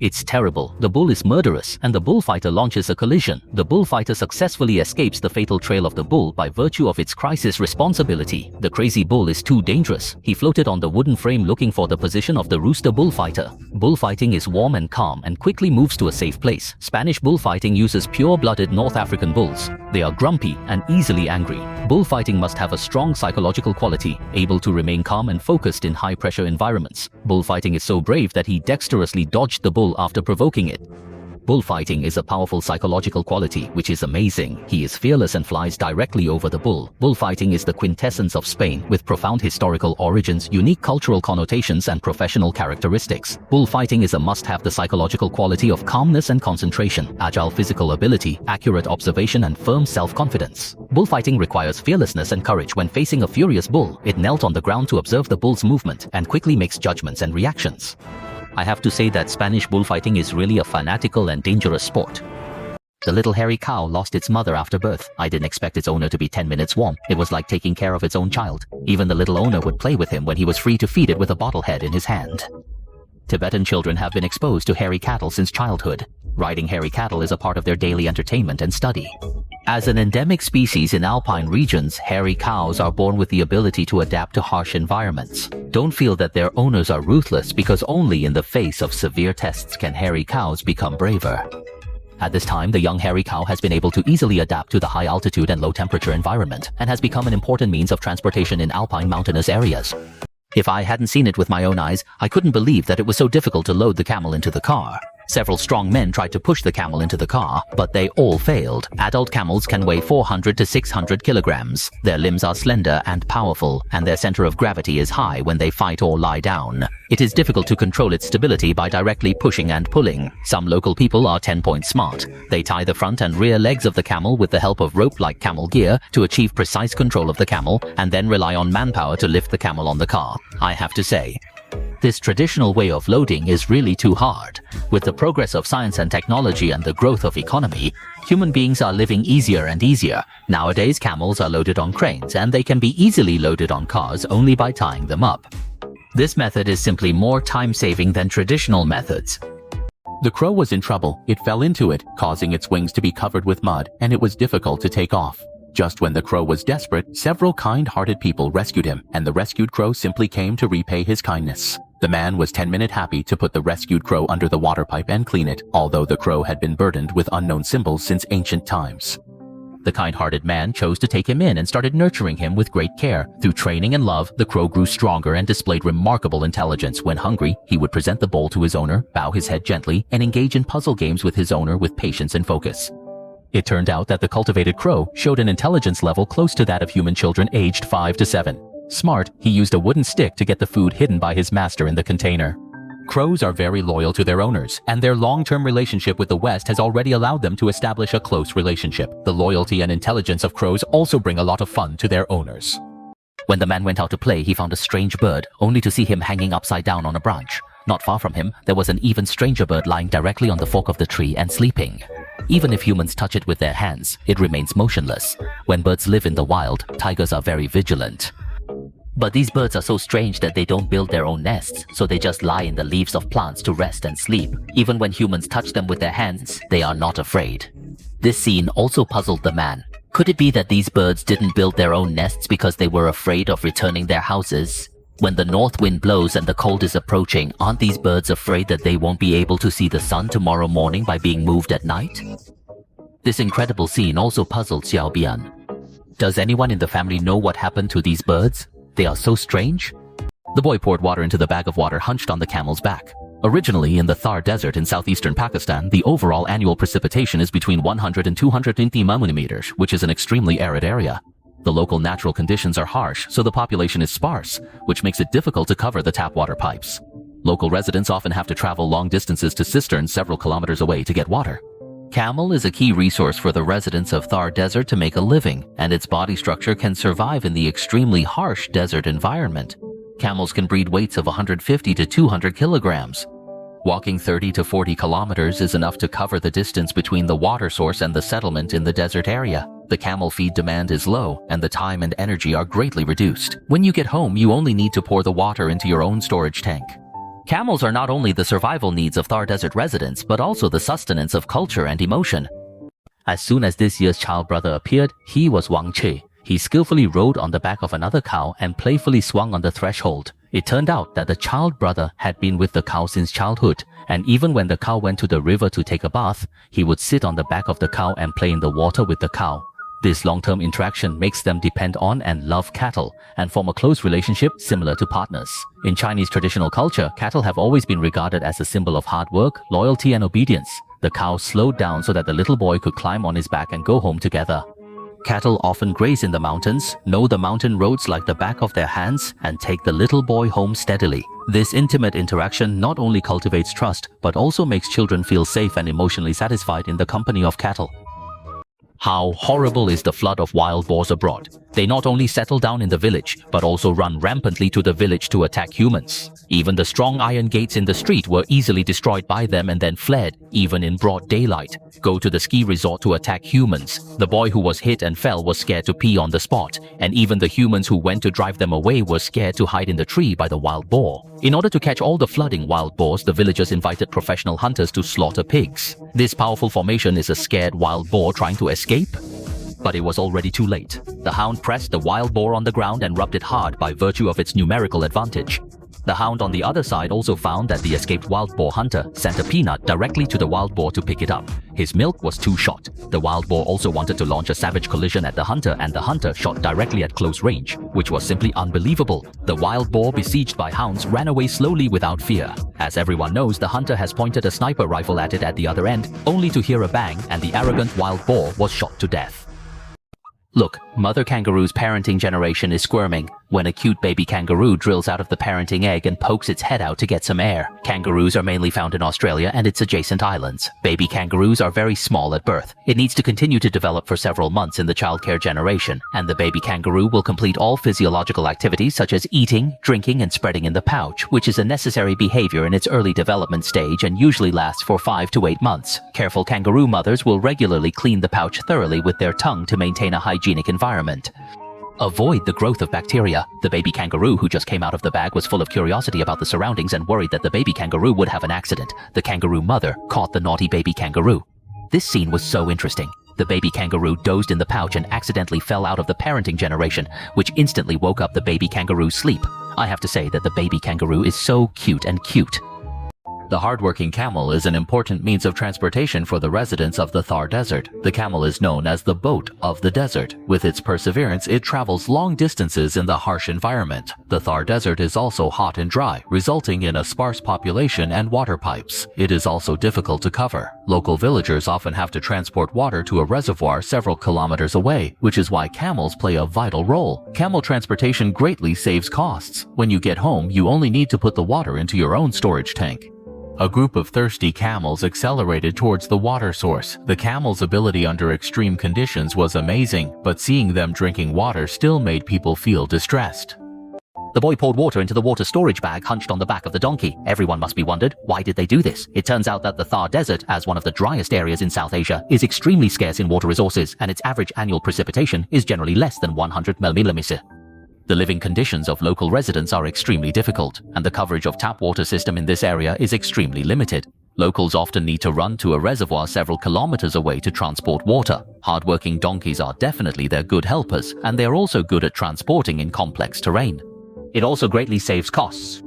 It's terrible. The bull is murderous, and the bullfighter launches a collision. The bullfighter successfully escapes the fatal trail of the bull by virtue of its crisis responsibility. The crazy bull is too dangerous. He floated on the wooden frame looking for the position of the rooster bullfighter. Bullfighting is warm and calm and quickly moves to a safe place. Spanish bullfighting uses pure-blooded North African bulls. They are grumpy and easily angry. Bullfighting must have a strong psychological quality, able to remain calm and focused in high-pressure environments. Bullfighting is so brave that he dexterously dodged the bull after provoking it. Bullfighting is a powerful psychological quality, which is amazing. He is fearless and flies directly over the bull. Bullfighting is the quintessence of Spain, with profound historical origins, unique cultural connotations, and professional characteristics. Bullfighting is a must-have. The psychological quality of calmness and concentration, agile physical ability, accurate observation, and firm self-confidence. Bullfighting requires fearlessness and courage. When facing a furious bull, it knelt on the ground to observe the bull's movement and quickly makes judgments and reactions. I have to say that Spanish bullfighting is really a fanatical and dangerous sport. The little hairy cow lost its mother after birth. I didn't expect its owner to be 10 minutes warm. It was like taking care of its own child. Even the little owner would play with him when he was free to feed it with a bottle head in his hand. Tibetan children have been exposed to hairy cattle since childhood. Riding hairy cattle is a part of their daily entertainment and study. As an endemic species in alpine regions, hairy cows are born with the ability to adapt to harsh environments. Don't feel that their owners are ruthless, because only in the face of severe tests can hairy cows become braver. At this time, the young hairy cow has been able to easily adapt to the high altitude and low temperature environment, and has become an important means of transportation in alpine mountainous areas. If I hadn't seen it with my own eyes, I couldn't believe that it was so difficult to load the camel into the car. Several strong men tried to push the camel into the car, but they all failed. Adult camels can weigh 400 to 600 kilograms. Their limbs are slender and powerful, and their center of gravity is high when they fight or lie down. It is difficult to control its stability by directly pushing and pulling. Some local people are 10-point smart. They tie the front and rear legs of the camel with the help of rope-like camel gear to achieve precise control of the camel, and then rely on manpower to lift the camel on the car. I have to say, this traditional way of loading is really too hard. With the progress of science and technology and the growth of economy, human beings are living easier and easier. Nowadays, camels are loaded on cranes, and they can be easily loaded on cars only by tying them up. This method is simply more time-saving than traditional methods. The crow was in trouble. It fell into it, causing its wings to be covered with mud, and it was difficult to take off. Just when the crow was desperate, several kind-hearted people rescued him, and the rescued crow simply came to repay his kindness. The man was 10-minute happy to put the rescued crow under the water pipe and clean it, although the crow had been burdened with unknown symbols since ancient times. The kind-hearted man chose to take him in and started nurturing him with great care. Through training and love, the crow grew stronger and displayed remarkable intelligence. When hungry, he would present the bowl to his owner, bow his head gently, and engage in puzzle games with his owner with patience and focus. It turned out that the cultivated crow showed an intelligence level close to that of human children aged 5 to 7. Smart, he used a wooden stick to get the food hidden by his master in the container. Crows are very loyal to their owners, and their long-term relationship with the West has already allowed them to establish a close relationship. The loyalty and intelligence of crows also bring a lot of fun to their owners. When the man went out to play, he found a strange bird, only to see him hanging upside down on a branch. Not far from him, there was an even stranger bird lying directly on the fork of the tree and sleeping. Even if humans touch it with their hands, it remains motionless. When birds live in the wild, tigers are very vigilant. But these birds are so strange that they don't build their own nests, so they just lie in the leaves of plants to rest and sleep. Even when humans touch them with their hands, they are not afraid. This scene also puzzled the man. Could it be that these birds didn't build their own nests because they were afraid of returning their houses? When the north wind blows and the cold is approaching, aren't these birds afraid that they won't be able to see the sun tomorrow morning by being moved at night? This incredible scene also puzzled Xiao Bian. Does anyone in the family know what happened to these birds? They are so strange. The boy poured water into the bag of water hunched on the camel's back. Originally in the Thar Desert in southeastern Pakistan, the overall annual precipitation is between 100 and 250 millimeters, which is an extremely arid area. The local natural conditions are harsh, so the population is sparse, which makes it difficult to cover the tap water pipes. Local residents often have to travel long distances to cisterns several kilometers away to get water. Camel is a key resource for the residents of Thar Desert to make a living, and its body structure can survive in the extremely harsh desert environment. Camels can breed weights of 150 to 200 kilograms. Walking 30 to 40 kilometers is enough to cover the distance between the water source and the settlement in the desert area. The camel feed demand is low, and the time and energy are greatly reduced. When you get home, you only need to pour the water into your own storage tank. Camels are not only the survival needs of Thar Desert residents, but also the sustenance of culture and emotion. As soon as this year's child brother appeared, he was Wang Che. He skillfully rode on the back of another cow and playfully swung on the threshold. It turned out that the child brother had been with the cow since childhood, and even when the cow went to the river to take a bath, he would sit on the back of the cow and play in the water with the cow. This long-term interaction makes them depend on and love cattle, and form a close relationship similar to partners. In Chinese traditional culture, cattle have always been regarded as a symbol of hard work, loyalty, and obedience. The cow slowed down so that the little boy could climb on his back and go home together. Cattle often graze in the mountains, know the mountain roads like the back of their hands, and take the little boy home steadily. This intimate interaction not only cultivates trust, but also makes children feel safe and emotionally satisfied in the company of cattle. How horrible is the flood of wild boars abroad. They not only settle down in the village, but also run rampantly to the village to attack humans. Even the strong iron gates in the street were easily destroyed by them and then fled, even in broad daylight. Go to the ski resort to attack humans. The boy who was hit and fell was scared to pee on the spot, and even the humans who went to drive them away were scared to hide in the tree by the wild boar. In order to catch all the flooding wild boars, the villagers invited professional hunters to slaughter pigs. This powerful formation is a scared wild boar trying to escape. But it was already too late. The hound pressed the wild boar on the ground and rubbed it hard by virtue of its numerical advantage. The hound on the other side also found that the escaped wild boar hunter sent a peanut directly to the wild boar to pick it up. His milk was too short. The wild boar also wanted to launch a savage collision at the hunter, and the hunter shot directly at close range, which was simply unbelievable. The wild boar, besieged by hounds, ran away slowly without fear. As everyone knows, the hunter has pointed a sniper rifle at it at the other end, only to hear a bang, and the arrogant wild boar was shot to death. Look, mother kangaroo's parenting generation is squirming when a cute baby kangaroo drills out of the parenting egg and pokes its head out to get some air. Kangaroos are mainly found in Australia and its adjacent islands. Baby kangaroos are very small at birth. It needs to continue to develop for several months in the childcare generation, and the baby kangaroo will complete all physiological activities such as eating, drinking, and spreading in the pouch, which is a necessary behavior in its early development stage and usually lasts for 5 to 8 months. Careful kangaroo mothers will regularly clean the pouch thoroughly with their tongue to maintain a hygienic environment. Avoid the growth of bacteria. The baby kangaroo who just came out of the bag was full of curiosity about the surroundings and worried that the baby kangaroo would have an accident. The kangaroo mother caught the naughty baby kangaroo. This scene was so interesting. The baby kangaroo dozed in the pouch and accidentally fell out of the parenting generation, which instantly woke up the baby kangaroo's sleep. I have to say that the baby kangaroo is so cute and cute. The hardworking camel is an important means of transportation for the residents of the Thar Desert. The camel is known as the boat of the desert. With its perseverance, it travels long distances in the harsh environment. The Thar Desert is also hot and dry, resulting in a sparse population and water pipes. It is also difficult to cover. Local villagers often have to transport water to a reservoir several kilometers away, which is why camels play a vital role. Camel transportation greatly saves costs. When you get home, you only need to put the water into your own storage tank. A group of thirsty camels accelerated towards the water source. The camels' ability under extreme conditions was amazing, but seeing them drinking water still made people feel distressed. The boy poured water into the water storage bag hunched on the back of the donkey. Everyone must be wondered, why did they do this? It turns out that the Thar Desert, as one of the driest areas in South Asia, is extremely scarce in water resources, and its average annual precipitation is generally less than 100 mm. The living conditions of local residents are extremely difficult, and the coverage of tap water system in this area is extremely limited. Locals often need to run to a reservoir several kilometers away to transport water. Hardworking donkeys are definitely their good helpers, and they are also good at transporting in complex terrain. It also greatly saves costs.